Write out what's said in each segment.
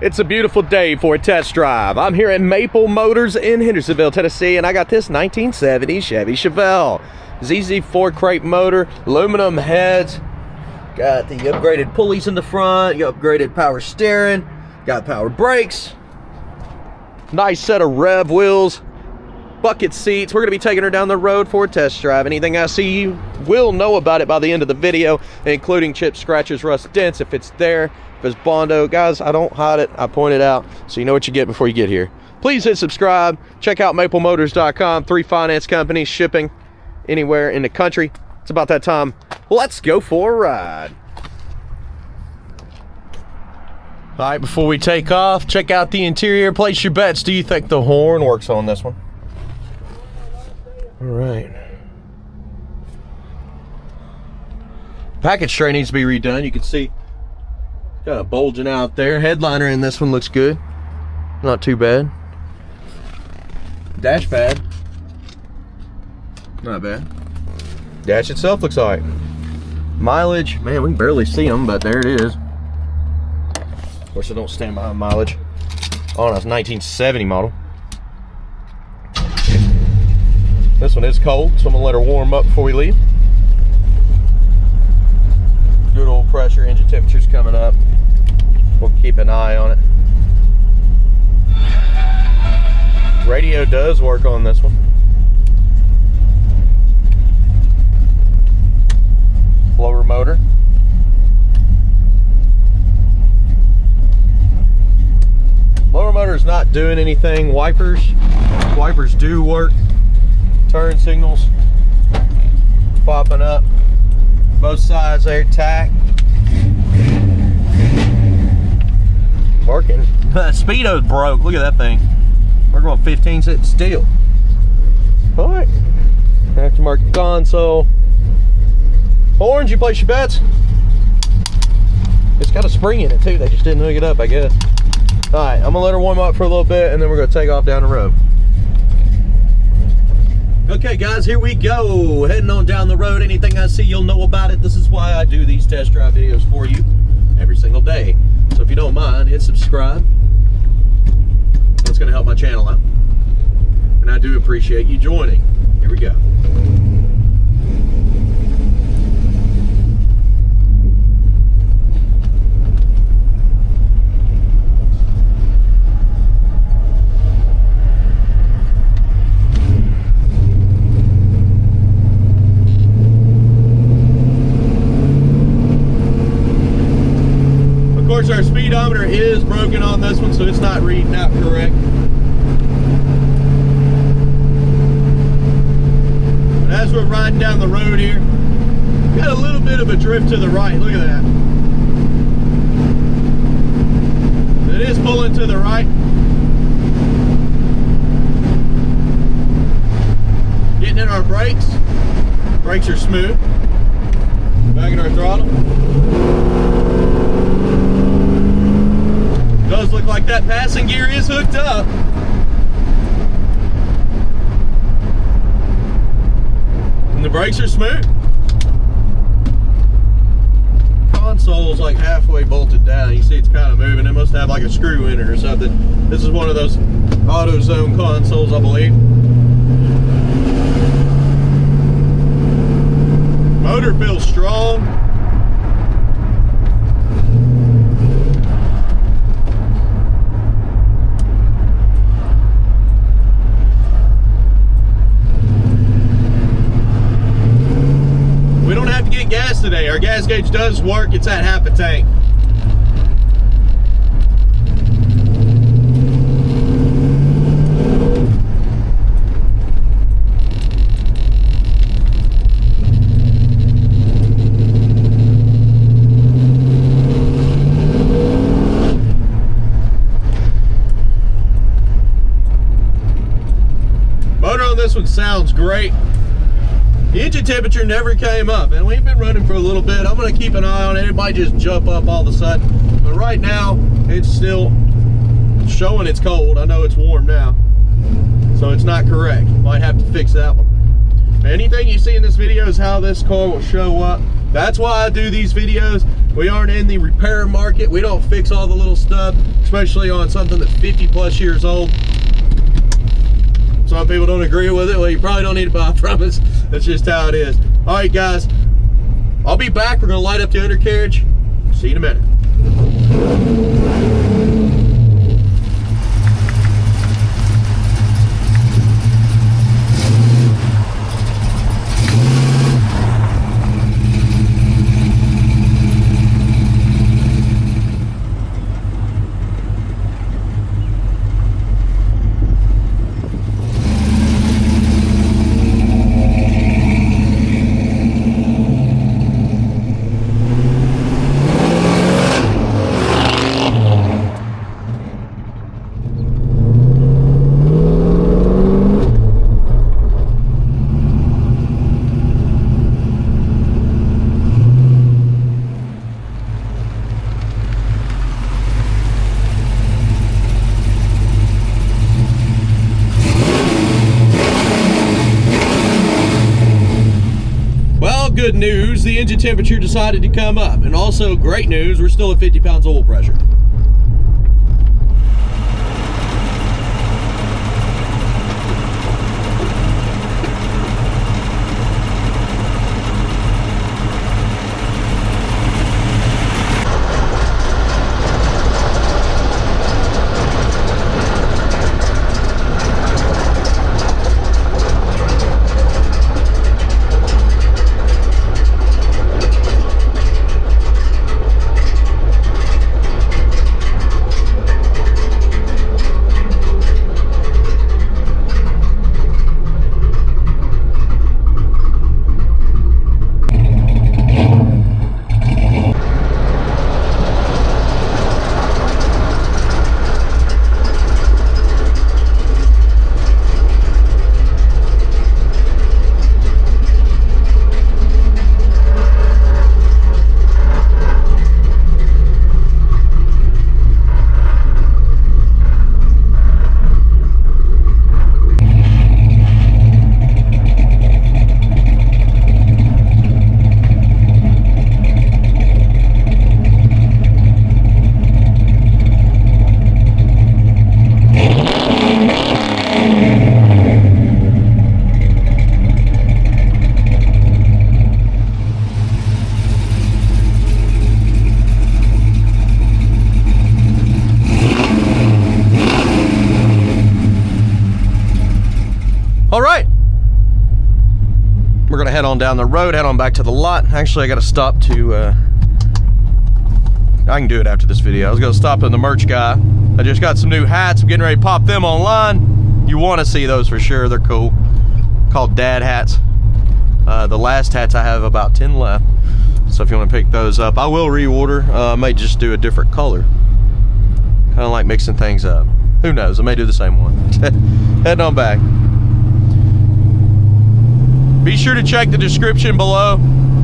It's a beautiful day for a test drive. I'm here at Maple Motors in Hendersonville, Tennessee, and I got this 1970 Chevy Chevelle. ZZ4 crate motor, aluminum heads, got the upgraded pulleys in the front, you upgraded power steering, got power brakes, nice set of rev wheels, bucket seats. We're going to be taking her down the road for a test drive. Anything I see, you will know about it by the end of the video, including chips, scratches, rust, dents, if it's there. If it's Bondo, guys, I don't hide it. I point it out so you know what you get before you get here. Please hit subscribe. Check out maplemotors.com. 3 finance companies, shipping anywhere in the country. It's about that time. Let's go for a ride. All right, before we take off, check out the interior. Place your bets. Do you think the horn works on this one? All right. Package tray needs to be redone. You can see got a bulging out there. Headliner in this one looks good. Not too bad. Dash pad. Not bad. Dash itself looks alright. Mileage, man, we can barely see them, but there it is. Of course, I don't stand behind mileage. Oh, that's 1970 model. This one is cold, so I'm gonna let her warm up before we leave. Good old pressure, engine temperature's coming up. We'll keep an eye on it. Radio does work on this one. Blower motor. Blower motor is not doing anything. Wipers do work. Turn signals popping up. Both sides there, tach. Working. Speedo's broke. Look at that thing. We're going 15 sitting still. All right. Aftermarket console. Horns, you place your bets. It's got a spring in it too. They just didn't hook it up, I guess. All right, I'm gonna let her warm up for a little bit, and then we're gonna take off down the road. Okay, guys, here we go. Heading on down the road. Anything I see, you'll know about it. This is why I do these test drive videos for you every single day. So if you don't mind, hit subscribe. That's going to help my channel out. And I do appreciate you joining. Here we go. Of course, our speedometer is broken on this one, so it's not reading out correct. But as we're riding down the road here, got a little bit of a drift to the right. Look at that. It is pulling to the right. Getting in our brakes. Brakes are smooth. Back in our throttle. Does look like that passing gear is hooked up. And the brakes are smooth. Console's like halfway bolted down. You see it's kind of moving. It must have like a screw in it or something. This is one of those AutoZone consoles, I believe. Motor feels strong. Gas today. Our gas gauge does work. It's at half a tank. Motor on this one sounds great. The engine temperature never came up, and we've been running for a little bit. I'm going to keep an eye on it. It might just jump up all of a sudden, but right now it's still showing it's cold. I know it's warm now, so it's not correct. Might have to fix that one. Anything you see in this video is how this car will show up. That's why I do these videos. We aren't in the repair market. We don't fix all the little stuff, especially on something that's 50 plus years old. Some people don't agree with it. Well, you probably don't need to buy from us. That's just how it is. All right, guys. I'll be back. We're going to light up the undercarriage. See you in a minute. Good news, the engine temperature decided to come up, and also great news, we're still at 50 pounds oil pressure. All right, we're gonna head on down the road, head on back to the lot. Actually, I gotta stop to, I can do it after this video. I was gonna stop in the merch guy. I just got some new hats. I'm getting ready to pop them online. You wanna see those for sure, they're cool. Called dad hats. The last hats I have about 10 left. So if you wanna pick those up, I will reorder. I may just do a different color. Kinda like mixing things up. Who knows, I may do the same one. Heading on back. Be sure to check the description below.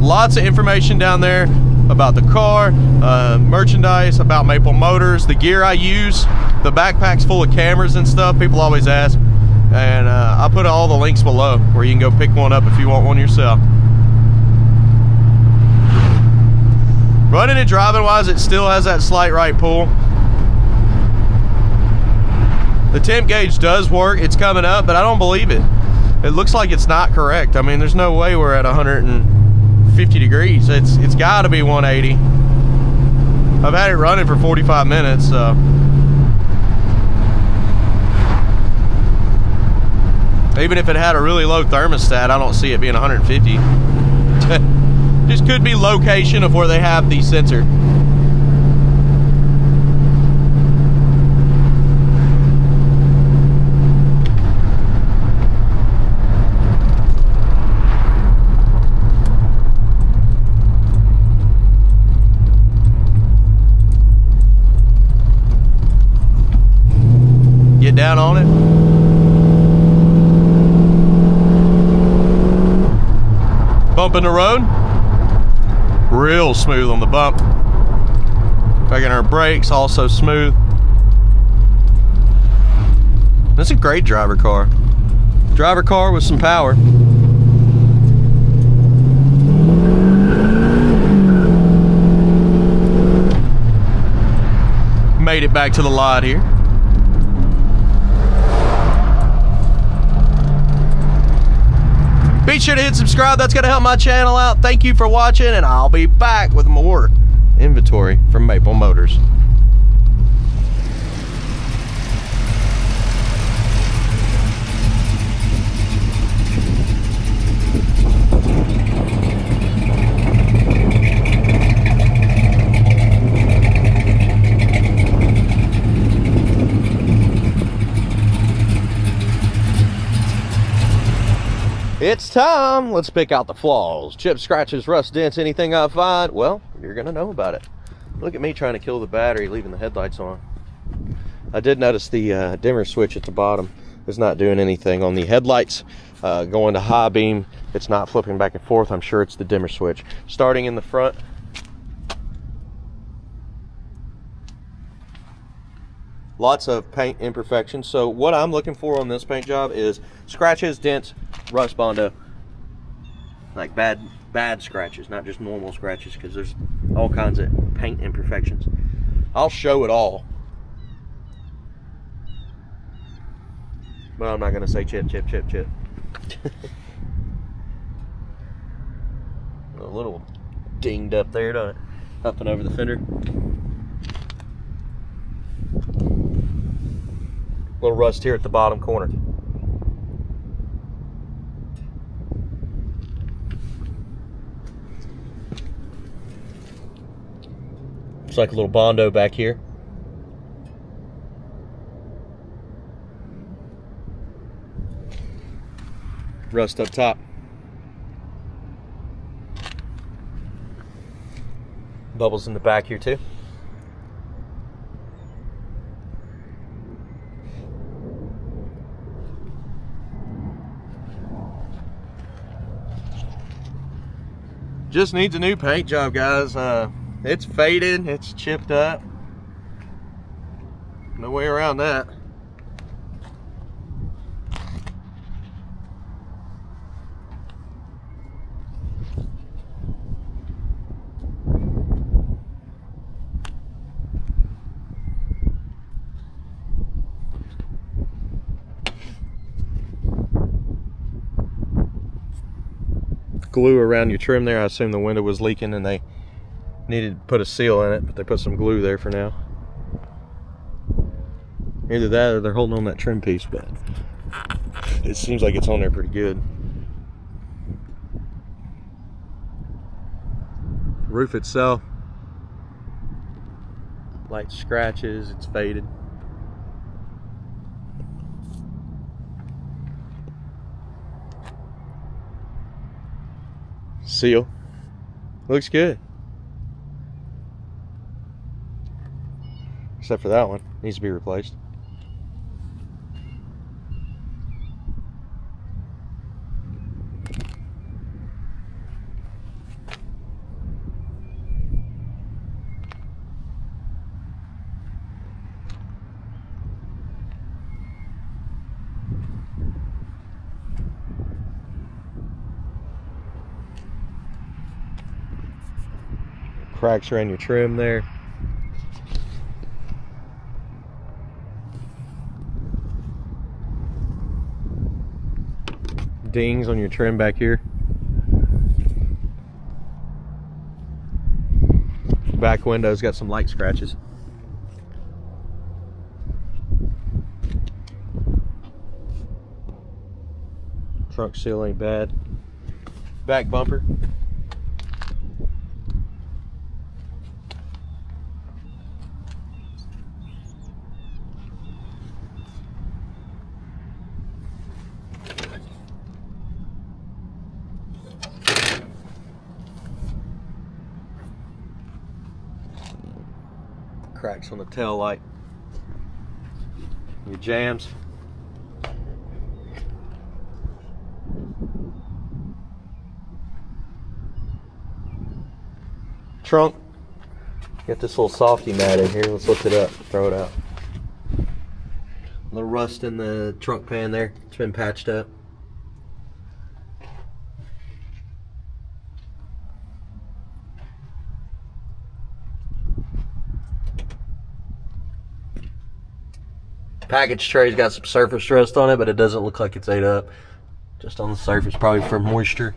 Lots of information down there about the car, merchandise, about Maple Motors, the gear I use. The backpack's full of cameras and stuff, people always ask. And I'll put all the links below where you can go pick one up if you want one yourself. Running and driving wise, it still has that slight right pull. The temp gauge does work, it's coming up, but I don't believe it. It looks like it's not correct. I mean, there's no way we're at 150 degrees. It's got to be 180. I've had it running for 45 minutes, so. Even if it had a really low thermostat, I don't see it being 150. Just could be location of where they have the sensor. Down on it. Bumping the road. Real smooth on the bump. Taking our brakes, also smooth. That's a great driver car. Driver car with some power. made it back to the lot here. Be sure to hit subscribe. That's going to help my channel out. Thank you for watching, and I'll be back with more inventory from Maple Motors. It's time. Let's pick out the flaws. Chips, scratches, rust, dents, anything I find, well, you're gonna know about it. Look at me trying to kill the battery, leaving the headlights on. I did notice the dimmer switch at the bottom is not doing anything on the headlights. Going to high beam, it's not flipping back and forth. I'm sure it's the dimmer switch. Starting in the front, lots of paint imperfections. So what I'm looking for on this paint job is scratches, dents, rust bondo, like bad scratches, not just normal scratches, because there's all kinds of paint imperfections. I'll show it all, but I'm not gonna say chip. A little dinged up there, don't it? Up and over the fender. Little rust here at the bottom corner. Looks like a little bondo back here. Rust up top. Bubbles in the back here too. Just needs a new paint job, guys. It's faded, it's chipped up. No way around that. Glue around your trim there. I assume the window was leaking and they needed to put a seal in it, but they put some glue there for now. Either that or they're holding on that trim piece, but it seems like it's on there pretty good. Roof itself, light scratches, it's faded. Seal looks good, except for that one, needs to be replaced. Cracks around your trim there. Dings on your trim back here. Back window's got some light scratches. Trunk seal ain't bad. Back bumper. Cracks on the tail light. Your jams. Trunk. Got this little softy mat in here. Let's lift it up, throw it out. A little rust in the trunk pan there. It's been patched up. Package tray's got some surface rust on it, but it doesn't look like it's ate up. Just on the surface, probably from moisture.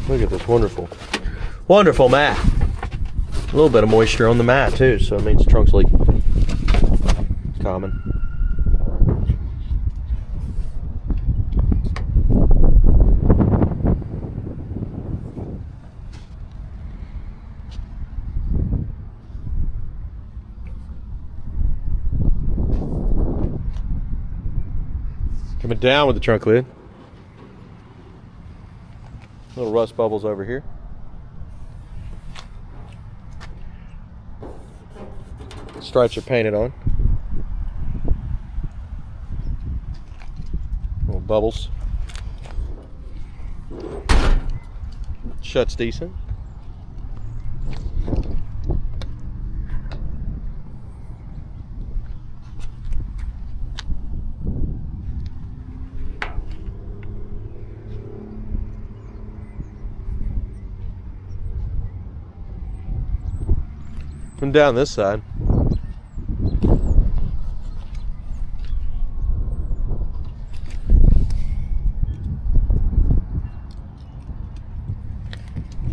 Look at this wonderful, wonderful mat. A little bit of moisture on the mat too, so it means the trunk's leaking. Common. Coming down with the trunk lid. Little rust bubbles over here. Stripes are painted on. Little bubbles. Shuts decent. Come down this side.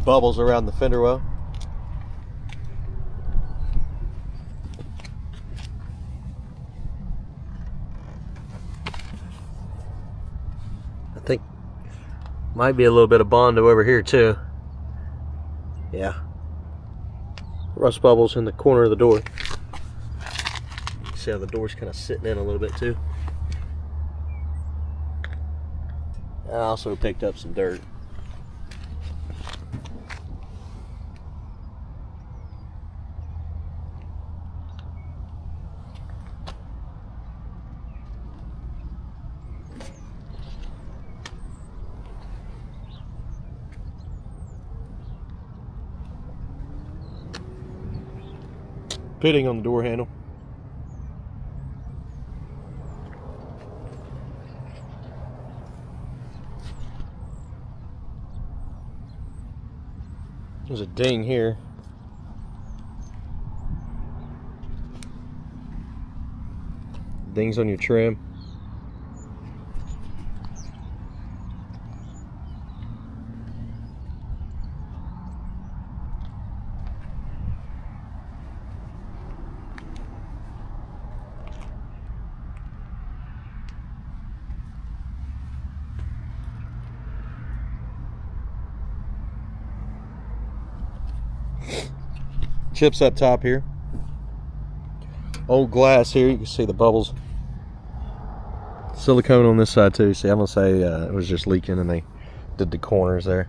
Bubbles around the fender well. I think might be a little bit of Bondo over here too. Yeah. Rust bubbles in the corner of the door. See how the door's kind of sitting in a little bit too. I also picked up some dirt. Pitting on the door handle. There's a ding here. Dings on your trim. Chips up top here. Old glass here. You can see the bubbles. Silicone on this side too. See, I'm gonna say it was just leaking and they did the corners there.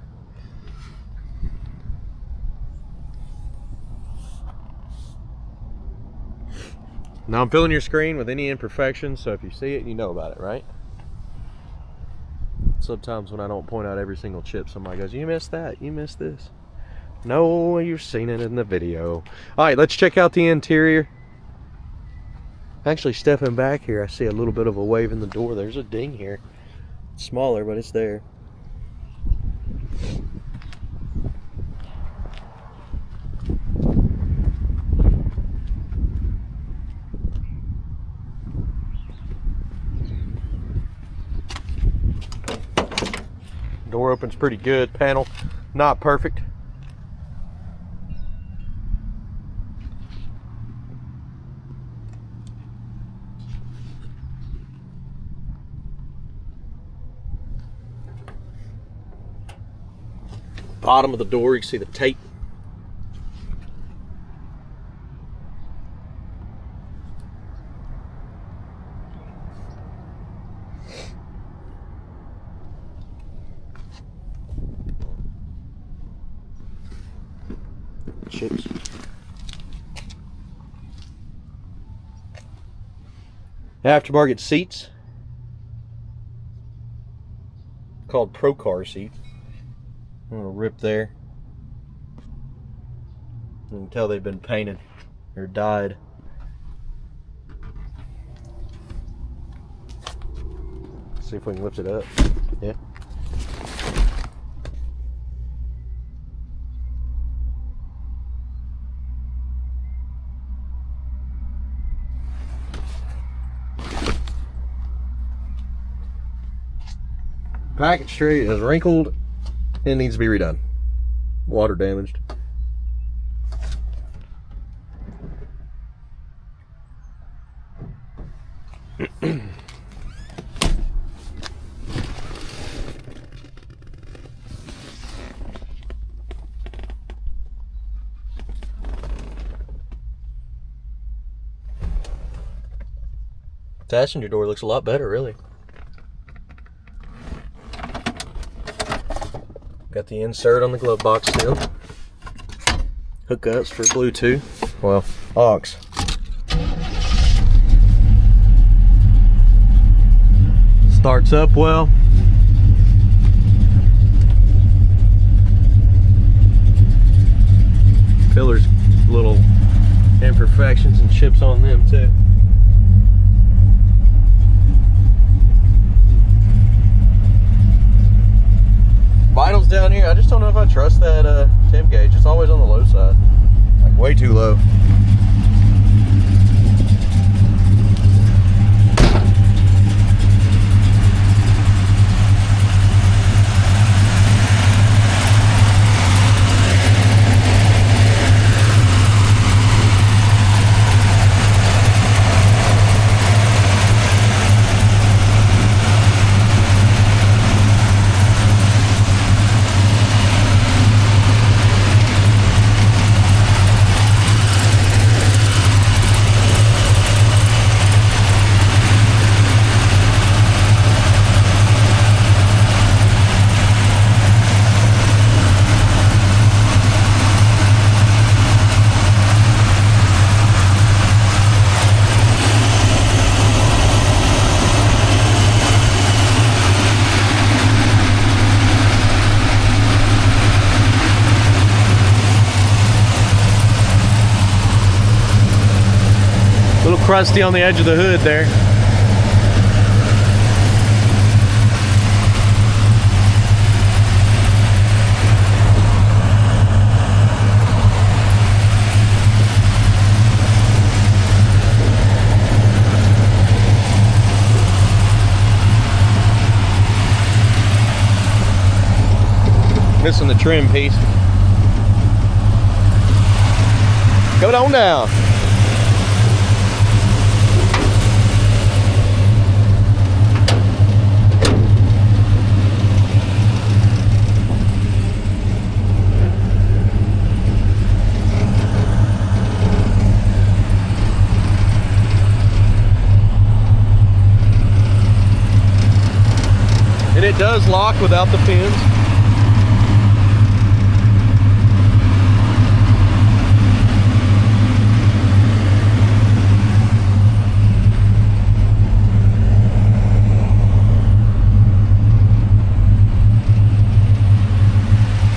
Now I'm filling your screen with any imperfections, so if you see it, you know about it, right? Sometimes when I don't point out every single chip, somebody goes, "You missed that, you missed this." No, you've seen it in the video. Alright, let's check out the interior. Actually, stepping back here, I see a little bit of a wave in the door. There's a ding here. It's smaller, but it's there. Door opens pretty good. Panel, not perfect. Bottom of the door, you can see the tape. Chips. Aftermarket seats. Called ProCar seats. A little rip there. You can tell they've been painted or dyed. See if we can lift it up. Yeah. Package tray is wrinkled and needs to be redone. Water damaged. Passenger door looks a lot better, really. Got the insert on the glove box still. Hookups for Bluetooth. Well, aux. Starts up well. Pillars, little imperfections and chips on them too. Vitals down here, I just don't know if I trust that temp gauge. It's always on the low side, like way too low. Crusty on the edge of the hood there. Missing the trim piece. Go on down. And it does lock without the pins.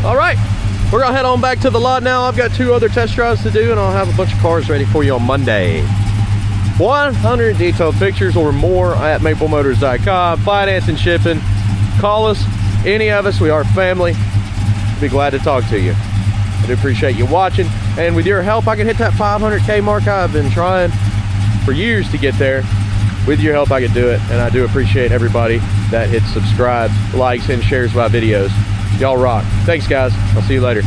All right, we're gonna head on back to the lot now. I've got 2 other test drives to do, and I'll have a bunch of cars ready for you on Monday. 100 detailed pictures or more at maplemotors.com. Finance and shipping. Call us, any of us, we are family. Be glad to talk to you. I do appreciate you watching, and with your help I can hit that 500K mark. I've been trying for years to get there. With your help I can do it, and I do appreciate everybody that hits subscribe, likes, and shares my videos. Y'all rock. Thanks guys, I'll see you later.